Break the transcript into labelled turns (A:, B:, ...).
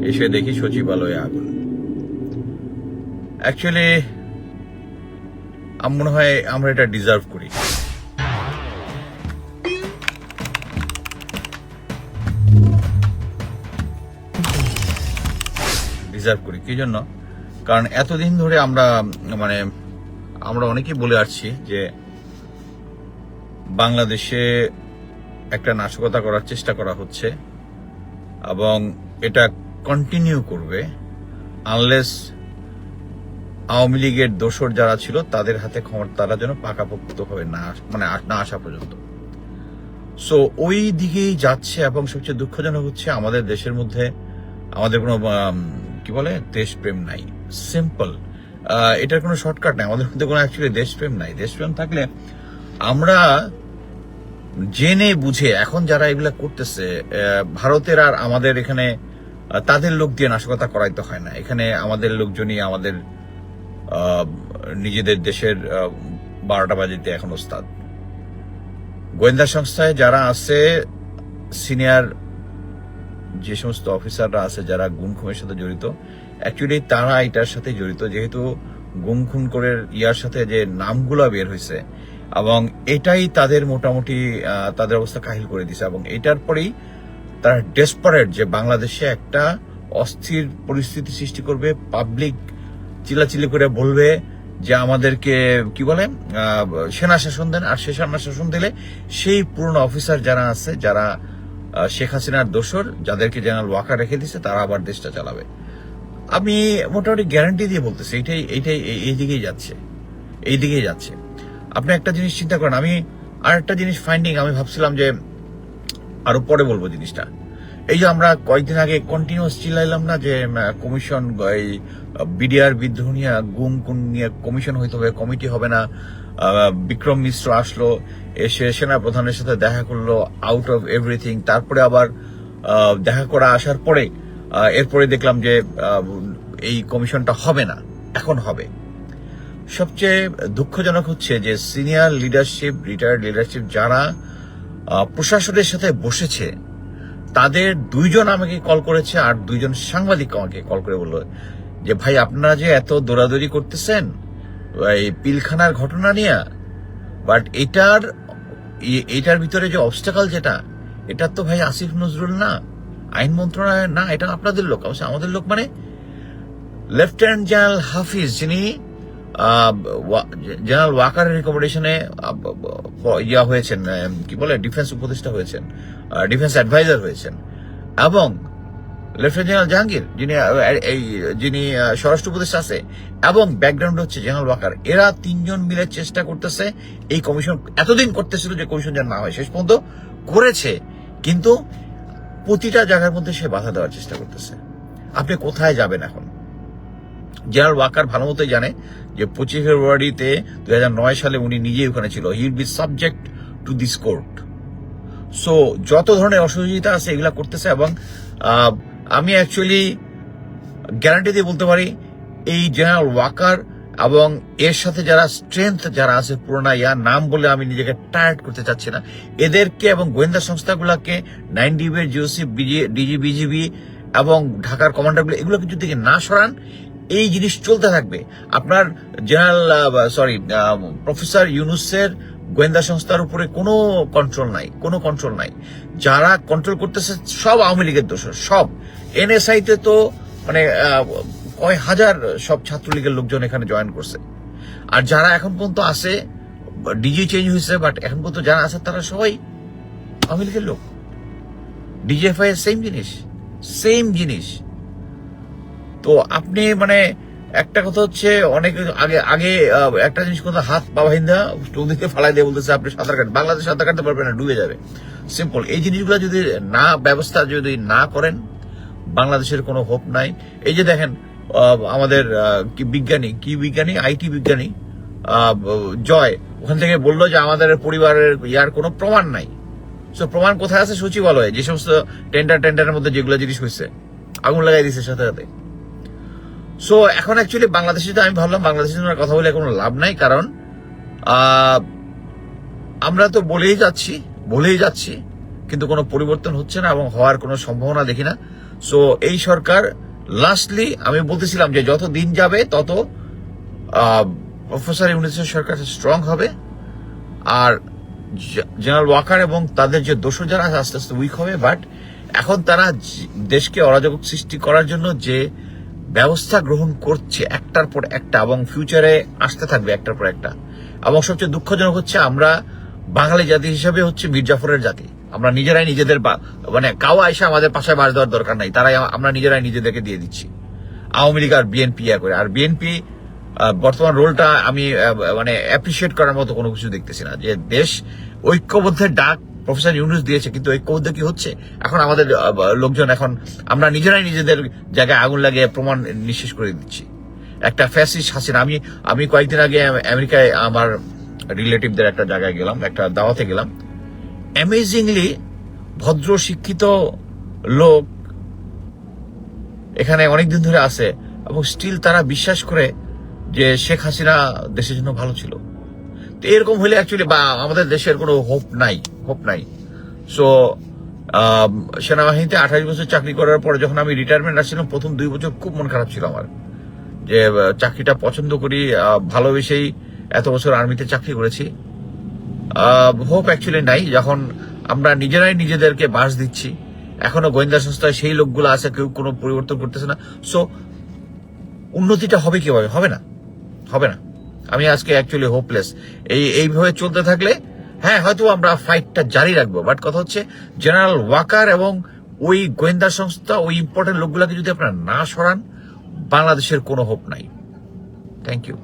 A: এসে দেখি সচিবালয়ে আগুন। অ্যাকচুয়ালি আমার মনে হয় আমরা এটা ডিজার্ভ করি। কি জন্য? কারণ এতদিন ধরে আমরা অনেকেই বলে আসছি যে বাংলাদেশে একটা নাশকতা করার চেষ্টা করা হচ্ছে এবং এটা কন্টিনিউ করবে আনলেস আওয়ামী লীগের দোসর যারা ছিল তাদের হাতে ক্ষমতারা যেন পাকাপোক্ত হবে না আসা পর্যন্ত। সো ওই দিকেই যাচ্ছে এবং সবচেয়ে দুঃখজনক হচ্ছে আমাদের দেশের মধ্যে আমাদের কোনো কি বলে দেশপ্রেম নাই। সিম্পল, এটার কোনো শর্টকাট নাই। আমাদের মধ্যে কোনো অ্যাকচুয়ালি দেশপ্রেম নাই। দেশপ্রেম থাকলে আমরা জেনে বুঝে এখন যারা এগুলা করতেছে, ভারতের আর আমাদের এখানে তাদের লোক দিয়ে নাশকতা করাইতে হয় না। এখানে আমাদের লোকজনই আমাদের নিজেদের দেশের 12টা বাজিতে এখন ওস্তাদ। গোয়েন্দা সংস্থায় যারা আছে, সিনিয়র যে সমস্ত অফিসাররা আছে যারা গুম খুনের সাথে জড়িত, অ্যাকচুয়ালি তারা এটার সাথে জড়িত, যেহেতু গুম খুন করে ইয়ার সাথে যে নামগুলা বের হয়েছে এবং এটাই তাদের মোটামুটি তাদের অবস্থা কাহিল করে দিছে। এবং এটার পরেই তারা ডেসপারেট যে বাংলাদেশে একটা অস্থির পরিস্থিতি সৃষ্টি করবে, পাবলিক চিল্লাচিল্লি করে বলবে যে আমাদেরকে কি বলে সেনা শাসন দেন, আর সেনা শাসন দিলে সেই পুরনো অফিসার যারা আছে, যারা শেখ হাসিনার দোসর, যাদেরকে জেনারেল ওয়াকার রেখে দিচ্ছে, তারা আবার দেশটা চালাবে। আমি মোটামুটি গ্যারান্টি দিয়ে বলতেছি এইটাই এই দিকেই যাচ্ছে। আপনি একটা জিনিস চিন্তা করেন, আমি আর একটা জিনিস ফাইন্ডিং আমি ভাবছিলাম যে আরো পরে বলবো জিনিসটা। এই যে আমরা কয়েকদিন আগে কন্টিনিউয়াস চিল্লাইলাম না যে কমিশন, এই বিডিআর বিদ্রোহ নিয়ে গুম খুন নিয়ে কমিশন হইতে হবে, কমিটি হবে না। বিক্রম মিশ্র আসলো, এসে সেনা প্রধানের সাথে দেখা করলো আউট অফ এভরিথিং। তারপরে আবার দেখা করা আসার পরে এরপরে দেখলাম যে এই কমিশনটা হবে না, এখন হবে। সবচেয়ে দুঃখজনক হচ্ছে যে সিনিয়র লিডারশিপ, রিটায়ার্ড লিডারশিপ যারা প্রশাসনের সাথে বসেছে, তাদের 2 জন আমাকে কল করেছে আর 2 জন সাংবাদিক আমাকে কল করে বললো যে ভাই আপনারা যে এত দৌড়াদৌড়ি করতেছেন এই পিলখানার ঘটনা নিয়ে, বাট এটার ভিতরে যে অবস্টাকল যেটা, এটা তো ভাই আসিফ নজরুল না, আইন মন্ত্রণালয় না, এটা আপনাদের লোক। অবশ্য আমাদের লোক মানে লেফটেন্যান্ট জেনারেল হাফিজ, যিনি জেনারেল ওয়াকারের রিকমেন্ডেশনে হয়েছেন, কি বলে ডিফেন্স উপদেষ্টা হয়েছেন, ডিফেন্স অ্যাডভাইজার হয়েছেন, এবং লেফটেন্যান্ট জেনারেল জাহাঙ্গীর যিনি স্বরাষ্ট্র উপদেষ্টা আছে, এবং ব্যাকগ্রাউন্ড হচ্ছে জেনারেল ওয়াকার। এরা 3 জন মিলে চেষ্টা করতেছে এই কমিশন, এতদিন করতেছিল যে কমিশন যেন না হয়, শেষ পর্যন্ত করেছে, কিন্তু প্রতিটা জায়গার মধ্যে সে বাধা দেওয়ার চেষ্টা করতেছে। আপনি কোথায় যাবেন এখন? জেনারেল ওয়াকার ভালো মতোই জানে যে 25 ফেব্রুয়ারিতে 2009 সালে উনি নিজেই ওখানে ছিল। He will be subject to this court. So যত ধরনের অসহযোগিতা আছে এগুলা করতেছে। এবং আমি অ্যাকচুয়ালি গ্যারান্টি দিয়ে বলতে পারি এই জেনারেল ওয়াকার এবং এর সাথে যারা স্ট্রেংথ যারা আছে পুরোনা, ইয়ার নাম বলে আমি নিজেকে টায়ার্ড করতে চাচ্ছি না, এদেরকে এবং গোয়েন্দা সংস্থাগুলোকে 9DB, জিওসি, ডিজি, বিজিবি এবং ঢাকার কমান্ডারগুলো, এগুলোকে যদি না সরান এই জিনিস চলতে থাকবে। আপনার প্রফেসর ইউনুসের গোয়েন্দা সংস্থার উপরে কোনো কন্ট্রোল নাই। যারা কন্ট্রোল করতেছে সব আওয়ামী লীগের দোষ, সব। এনএসআইতে তো মানে কয় হাজার সব ছাত্রলীগের লোকজন এখানে জয়েন করছে। আর যারা এখন পর্যন্ত আছে, ডিজি চেঞ্জ হয়েছে, বাট এখন পর্যন্ত যারা আছে তারা সবাই আওয়ামী লীগের লোক। ডিজিএফআই এর সেম জিনিস। তো আপনি মানে একটা কথা হচ্ছে, অনেক আগে একটা জিনিস কথা, হাত পা বাহিন্দা নদীতে ফালাই দিয়ে বলতেছে আপনি সাঁতার কাটেন, বাংলাদেশ সাঁতার কাটতে পারবেন না, ডুবে যাবে। সিম্পল। এই জিনিসগুলো যদি ব্যবস্থা যদি না করেন, বাংলাদেশের কোনো হোপ নাই। এই যে দেখেন আমাদের বিজ্ঞানী আইটি বিজ্ঞানী জয় ওখান থেকে বললো যে আমাদের পরিবারের ইয়ার কোনো প্রমাণ নাই। সো প্রমাণ কোথায় আছে? সচিবালয়ে। যে সমস্ত টেন্ডারের মধ্যে যেগুলো জিনিস হয়েছে, আগুন লাগাই দিচ্ছে সাথে সাথে। সো এখন অ্যাকচুয়ালি বাংলাদেশে, আমি ভাবলাম বাংলাদেশের জন্য কথা বলে কোনো লাভ নাই, কারণ আমরা তো বলেই যাচ্ছি কিন্তু কোনো পরিবর্তন হচ্ছে না এবং হওয়ার কোনো সম্ভাবনা দেখি না। সো এই সরকার লাস্টলি আমি বলতেছিলাম যে যত দিন যাবে তত প্রফেসর ইউনূসের সরকার স্ট্রং হবে, আর জেনারেল ওয়াকার এবং তাদের যে দোষর যারা আস্তে আস্তে উইক হবে। বাট এখন তারা দেশকে অরাজক সৃষ্টি করার জন্য যে ব্যবস্থা গ্রহণ করছে একটার পর একটা, এবং ফিউচারে আসতে থাকবে একটার পর একটা। এবং সবচেয়ে দুঃখজনক হচ্ছে আমরা বাঙালি জাতি হিসেবে হচ্ছে মীর জাফরের জাতি। আমরা নিজেরাই নিজেদের মানে কাউ আইসা আমাদের পাশে বাস দেওয়ার দরকার নাই, তারাই আমরা নিজেরাই নিজেদেরকে দিয়ে দিচ্ছি। আওয়ামী লীগ আর বিএনপি করে, আর বিএনপি বর্তমান রোলটা আমি মানে অ্যাপ্রিসিয়েট করার মতো কোনো কিছু দেখতেছি না। যে দেশ ঐক্যবদ্ধের ডাক প্রফেসর ইউনূস দিয়েছে, কিন্তু ঐক্যবদ্ধ কি হচ্ছে? এখন আমাদের লোকজন, এখন আমরা নিজেরাই নিজেদের জায়গায় আগুন লাগিয়ে প্রমাণ নিঃশেষ করে দিচ্ছি। একটা ফ্যাসিস্ট হাসিনা। আমি কয়েকদিন আগে আমেরিকায় আমার রিলেটিভদের একটা জায়গায় গেলাম, একটা দাওয়াতে গেলাম। অ্যামেজিংলি ভদ্র শিক্ষিত লোক এখানে অনেকদিন ধরে আছে, এবং স্টিল তারা বিশ্বাস করে যে শেখ হাসিনা দেশের জন্য ভালো ছিল। তো এরকম হলে অ্যাকচুয়ালি বা আমাদের দেশের কোনো হোপ নাই। সো সেনাবাহিনীতে 28 বছর চাকরি করার পরে যখন আমি রিটায়ারমেন্ট আসছিলাম, প্রথম 2 বছর খুব মন খারাপ ছিল আমার, যে চাকরিটা পছন্দ করি, ভালোবেসেই এত বছর আর্মিতে চাকরি করেছি। হোপ অ্যাকচুয়ালি নাই, যখন আমরা নিজেরাই নিজেদেরকে বাস দিচ্ছি। এখনো গোয়েন্দা সংস্থায় সেই লোকগুলো আছে, কেউ কোনো পরিবর্তন করতেছে না। সো উন্নতিটা হবে কিভাবে? হবে না। আমি আজকে অ্যাকচুয়ালি হোপলেস। এইভাবে চলতে থাকলে হ্যাঁ হয়তো আমরা ফাইটটা জারি রাখবো, বাট কথা হচ্ছে জেনারেল ওয়াকার এবং ওই গোয়েন্দা সংস্থা, ওই ইম্পর্টেন্ট লোকগুলোকে যদি আপনারা না সরান, বাংলাদেশের কোনো হোপ নাই। Thank you.